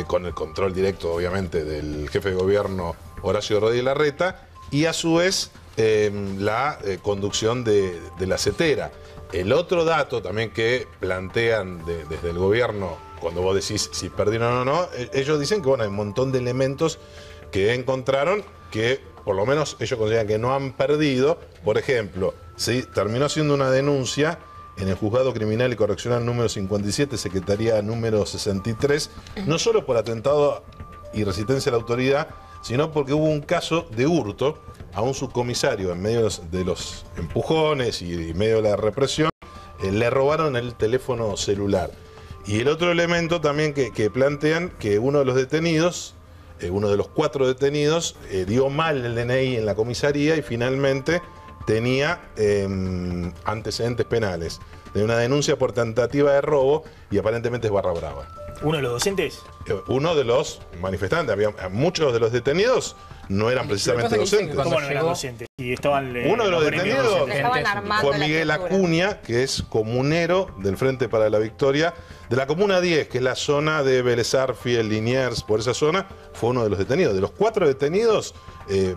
con el control directo, obviamente, del jefe de gobierno Horacio Rodríguez Larreta, y a su vez la conducción de la CETERA. El otro dato también que plantean desde el gobierno cuando vos decís si perdieron o no, ellos dicen que bueno, hay un montón de elementos que encontraron que por lo menos ellos consideran que no han perdido. Por ejemplo, ¿sí? Terminó siendo una denuncia en el Juzgado Criminal y Correccional número 57, Secretaría número 63, no solo por atentado y resistencia a la autoridad, sino porque hubo un caso de hurto a un subcomisario en medio de los empujones y en medio de la represión, le robaron el teléfono celular. Y el otro elemento también que plantean, que uno de los detenidos, uno de los 4 detenidos, dio mal el DNI en la comisaría y finalmente tenía antecedentes penales, de una denuncia por tentativa de robo y aparentemente es barra brava. ¿Uno de los docentes? Uno de los manifestantes. Muchos de los detenidos no eran precisamente docentes. ¿Cómo no eran docentes? Y estaban, uno de los detenidos fue Miguel Acuña, que es comunero del Frente para la Victoria, de la Comuna 10, que es la zona de Vélez Arfiel, Liniers, por esa zona, fue uno de los detenidos. De los 4 detenidos,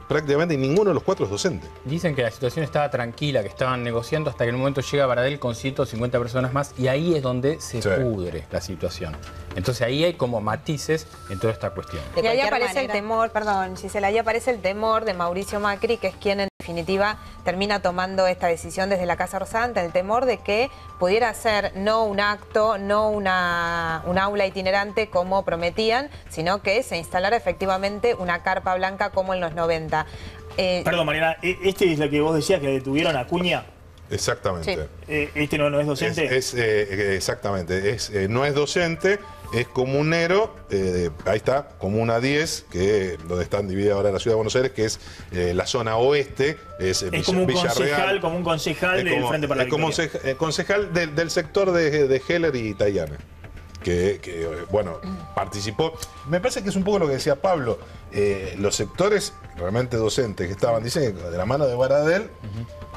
prácticamente ninguno de los 4 es docente. Dicen que la situación estaba tranquila, que estaban negociando hasta que en un momento llega Baradel con 150 personas más y ahí es donde se pudre la situación. Entonces ahí hay como matices en toda esta cuestión. Y ahí aparece el temor, perdón, Gisela, ahí aparece el temor de Mauricio Macri, que es quien en definitiva termina tomando esta decisión desde la Casa Rosada, el temor de que pudiera ser no un acto, no un aula itinerante como prometían, sino que se instalara efectivamente una carpa blanca como en los 90. Perdón, Mariana, ¿este es lo que vos decías que detuvieron a Acuña? Exactamente. Sí. ¿Este no es docente? Exactamente, no es docente, es comunero, ahí está, Comuna 10, donde están divididas ahora la ciudad de Buenos Aires, que es la zona oeste, es como un concejal del Frente para la Victoria. Como concejal del sector de Heller y Tayana. Que bueno, participó. Me parece que es un poco lo que decía Pablo. Los sectores realmente docentes que estaban, dicen que de la mano de Baradel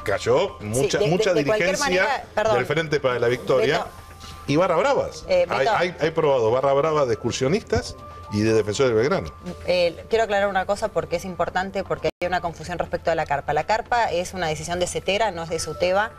cayó mucha dirigencia del Frente para la Victoria. Beto, y barra bravas. Hay probado barra bravas de excursionistas y de defensores del Belgrano. Quiero aclarar una cosa porque es importante, porque hay una confusión respecto a la carpa. La carpa es una decisión de CETERA, no es de SUTEBA.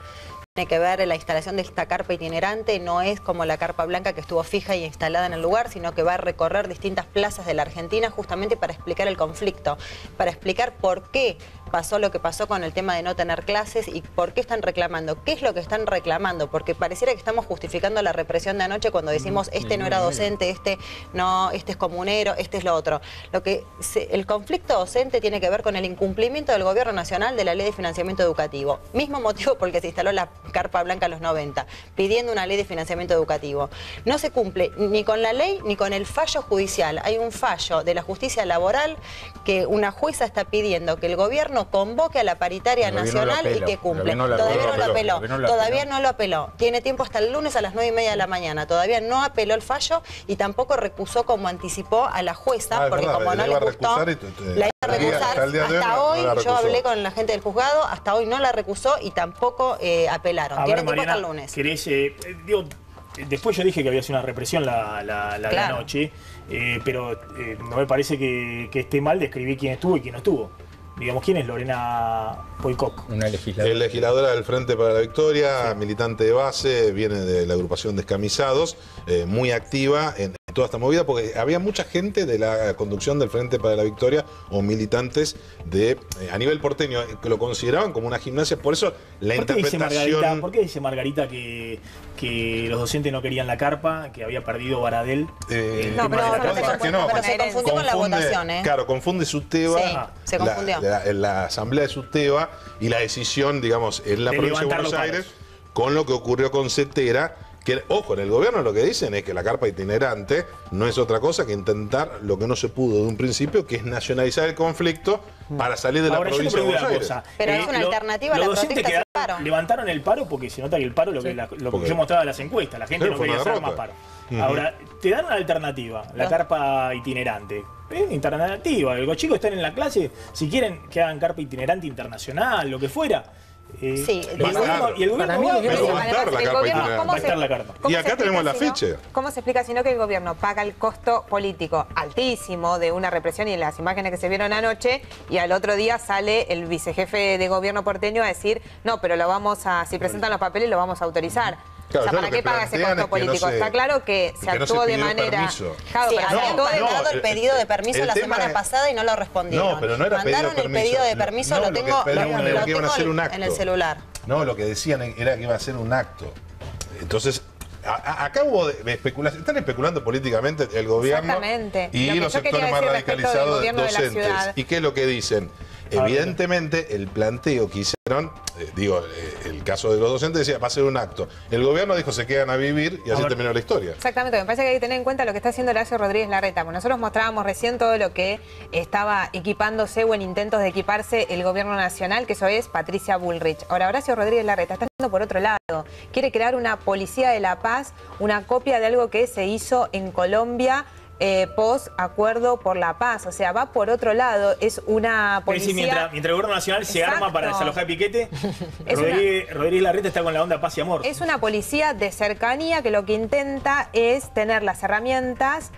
Tiene que ver la instalación de esta carpa itinerante, no es como la carpa blanca que estuvo fija y instalada en el lugar, sino que va a recorrer distintas plazas de la Argentina justamente para explicar el conflicto, para explicar por qué pasó lo que pasó con el tema de no tener clases y por qué están reclamando. ¿Qué es lo que están reclamando? Porque pareciera que estamos justificando la represión de anoche cuando decimos este no era docente, este no, este es comunero, este es lo otro. El conflicto docente tiene que ver con el incumplimiento del Gobierno Nacional de la Ley de Financiamiento Educativo. Mismo motivo por el que se instaló la carpa blanca en los 90, pidiendo una ley de financiamiento educativo. No se cumple ni con la ley ni con el fallo judicial. Hay un fallo de la justicia laboral que una jueza está pidiendo que el gobierno convoque a la paritaria nacional y que cumple. Todavía no lo apeló. Tiene tiempo hasta el lunes a las 9:30 de la mañana. Todavía no apeló el fallo y tampoco recusó como anticipó a la jueza, porque como no le gustó, la iba a recusar. Hasta hoy, yo hablé con la gente del juzgado, hasta hoy no la recusó y tampoco apelaron. Tiene tiempo hasta el lunes. Después yo dije que había sido una represión la de anoche, pero no me parece que esté mal describir quién estuvo y quién no estuvo. Digamos, ¿quién es Lorena Poicoc? Una legisladora. Legisladora del Frente para la Victoria, militante de base, viene de la agrupación Descamisados, muy activa en toda esta movida, porque había mucha gente de la conducción del Frente para la Victoria o militantes a nivel porteño que lo consideraban como una gimnasia, por eso la interpretación... ¿Por qué dice Margarita que los docentes no querían la carpa, que había perdido Baradel? Se confundió con la votación. Claro, confunde SUTEBA. Sí, se confundió. La asamblea de SUTEBA y la decisión, digamos, en la provincia de Buenos Aires, con lo que ocurrió con CETERA, que, ojo, en el gobierno lo que dicen es que la carpa itinerante no es otra cosa que intentar lo que no se pudo de un principio, que es nacionalizar el conflicto para salir de la provincia de Buenos Aires. Pero es una alternativa a la protesta. Levantaron el paro porque se nota que el paro, lo que yo mostraba en las encuestas, la gente no quería hacer más paro. Ahora, te dan una alternativa, la carpa itinerante. Alternativa, los chicos están en la clase, si quieren que hagan carpa itinerante internacional, lo que fuera. Sí, y el gobierno va a estar la carpa. Y acá tenemos la ficha. ¿Cómo se explica sino que el gobierno paga el costo político altísimo de una represión y las imágenes que se vieron anoche y al otro día sale el vicejefe de gobierno porteño a decir no, pero lo vamos a, si presentan los papeles lo vamos a autorizar? Claro, o sea, ¿para qué paga ese costo político? Está claro que se actuó de manera... Claro, Sí, pero se actuó de dado el pedido de permiso la semana pasada y no lo respondieron. No, pero no era Mandaron el pedido de permiso, lo tengo en el celular. No, lo que decían era que iba a ser un acto. Entonces, acá hubo especulación. Están especulando políticamente el gobierno y los sectores más radicalizados docentes. ¿Y qué es lo que dicen? Evidentemente, el planteo que hicieron, el caso de los docentes decía, va a ser un acto. El gobierno dijo, se quedan a vivir y así terminó la historia. Exactamente, me parece que hay que tener en cuenta lo que está haciendo Horacio Rodríguez Larreta. Porque nosotros mostrábamos recién todo lo que estaba equipándose o en intentos de equiparse el gobierno nacional, que eso es Patricia Bullrich. Ahora, Horacio Rodríguez Larreta está haciendo por otro lado. Quiere crear una policía de la paz, una copia de algo que se hizo en Colombia, post acuerdo por la paz, o sea, va por otro lado, es una policía... Mientras el gobierno nacional se arma para desalojar Piquete, Rodríguez Larreta está con la onda paz y amor. Es una policía de cercanía que lo que intenta es tener las herramientas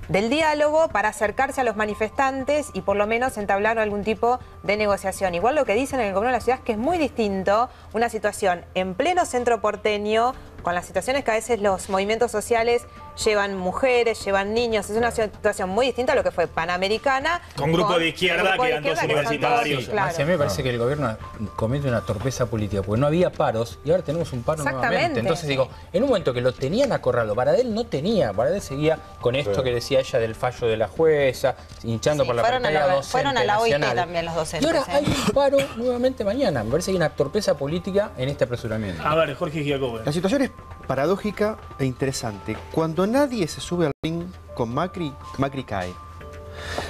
del diálogo para acercarse a los manifestantes y por lo menos entablar algún tipo de negociación. Igual lo que dicen en el gobierno de la ciudad es que es muy distinto una situación en pleno centro porteño, con las situaciones que a veces los movimientos sociales llevan mujeres, llevan niños. Es una situación muy distinta a lo que fue Panamericana. Con grupos de izquierda que eran todos universitarios. Sí, claro. A mí me parece que el gobierno comete una torpeza política, porque no había paros y ahora tenemos un paro nuevamente. Entonces digo, en un momento que lo tenían acorralado, Baradel no tenía, Baradel seguía con esto que decía ella del fallo de la jueza, hinchando por la pantalla docente fueron a la OIT nacional. también los docentes. Y ahora hay un paro nuevamente mañana. Me parece que hay una torpeza política en este apresuramiento. A ver, Jorge Giacobbe. La situación es paradójica e interesante. Cuando nadie se sube al ring con Macri, Macri cae.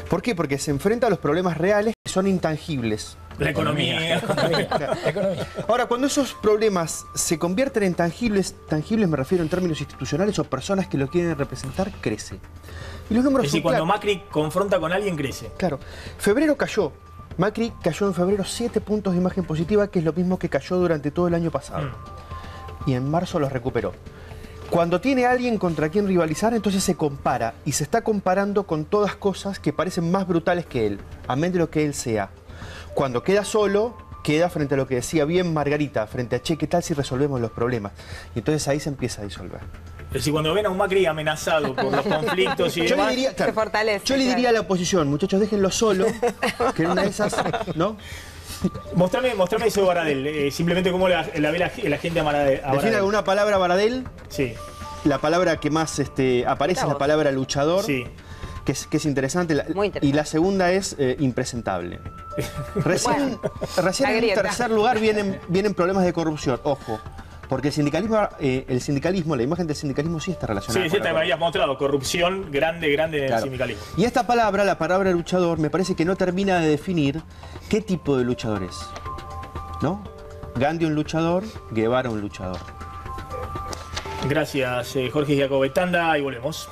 ¿Por qué? Porque se enfrenta a los problemas reales que son intangibles. La economía. Ahora, cuando esos problemas se convierten en tangibles me refiero en términos institucionales o personas que lo quieren representar, crece. Y los números es decir, cuando Macri confronta con alguien, crece. Claro. Febrero cayó. Macri cayó en febrero 7 puntos de imagen positiva, que es lo mismo que cayó durante todo el año pasado. Y en marzo los recuperó. Cuando tiene a alguien contra quien rivalizar, entonces se compara. Y se está comparando con todas cosas que parecen más brutales que él, amén de lo que él sea. Cuando queda solo, queda frente a lo que decía bien Margarita, frente a, che, ¿qué tal si resolvemos los problemas? Y entonces ahí se empieza a disolver. Es decir, cuando ven a un Macri amenazado por los conflictos y demás, se fortalece. Yo le diría a la oposición, muchachos, déjenlo solo, que en una de esas, ¿no? Mostrame eso de Baradel, simplemente cómo la ve la gente a Baradel. Define alguna palabra Baradel. Sí. La palabra que más aparece es la palabra luchador. Sí. Que es interesante. Muy interesante. Y la segunda es impresentable. Recién en un tercer lugar vienen problemas de corrupción. Ojo. Porque el sindicalismo, la imagen del sindicalismo sí está relacionada. Sí, te me habías mostrado, corrupción grande en el sindicalismo. Y esta palabra, la palabra luchador, me parece que no termina de definir qué tipo de luchador es. ¿No? Gandhi un luchador, Guevara un luchador. Gracias, Jorge Giacobbe. Tanda y volvemos.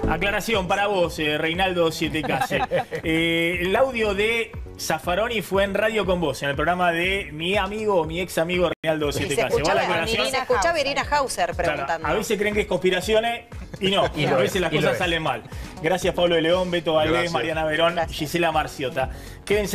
Aclaración para vos, Reinaldo 7K. El audio de Zaffaroni fue en Radio con Vos, en el programa de mi ex amigo Reinaldo 7K. Se escuchaba Irina Hauser preguntando. Claro, a veces creen que es conspiraciones y no, a veces las cosas salen mal. Gracias, Pablo de León, Beto Valdés, Mariana Verón, Gisela Marciota. Quédense.